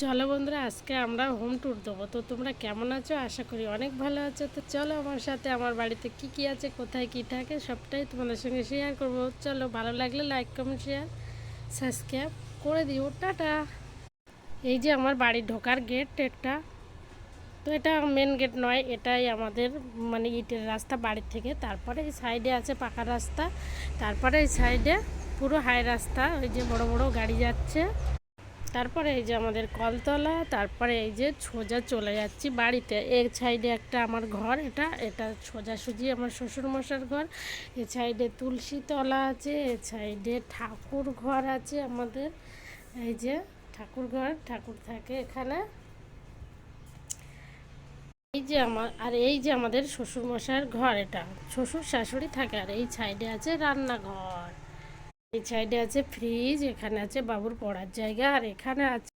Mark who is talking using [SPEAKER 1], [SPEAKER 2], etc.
[SPEAKER 1] চলো বন্ধুরা, আজকে আমরা হোম ট্যুর দেবো। তো তোমরা কেমন আছো? আশা করি অনেক ভালো আছো। তো চলো আমার সাথে, আমার বাড়িতে কি কি আছে, কোথায় কি থাকে, সবটাই তোমাদের সঙ্গে শেয়ার করবো। চলো, ভালো লাগলে লাইক কমেন্ট শেয়ার সাবস্ক্রাইব করে দিও। টাটা। এই যে আমার বাড়ি ঢোকার গেট এটা। তো এটা মেন গেট নয়, এটাই আমাদের মানে ইটের রাস্তা বাড়ির থেকে। তারপরে এই সাইডে আছে পাকা রাস্তা, তারপরে এই সাইডে পুরো হাই রাস্তা, ওই যে বড় বড় গাড়ি যাচ্ছে। তারপরে এই যে আমাদের কলতলা, তারপরে এই যে সোজা চলে যাচ্ছি বাড়িতে। এক সাইডে একটা আমার ঘর, এটা এটা সোজাসুজি আমার শ্বশুরমশার ঘর। এ সাইডে তুলসী তলা আছে, এ সাইডে ঠাকুর ঘর আছে আমাদের। এই যে ঠাকুর ঘর, ঠাকুর থাকে এখানে। এই যে এই যে আমাদের শ্বশুরমশাইয়ের ঘর, এটা শ্বশুর শাশুড়ি থাকে। আর এই সাইডে আছে রান্নাঘর, এই সাইডে আছে ফ্রিজ, এখানে আছে বাবুর পড়ার জায়গা, আর এখানে আছে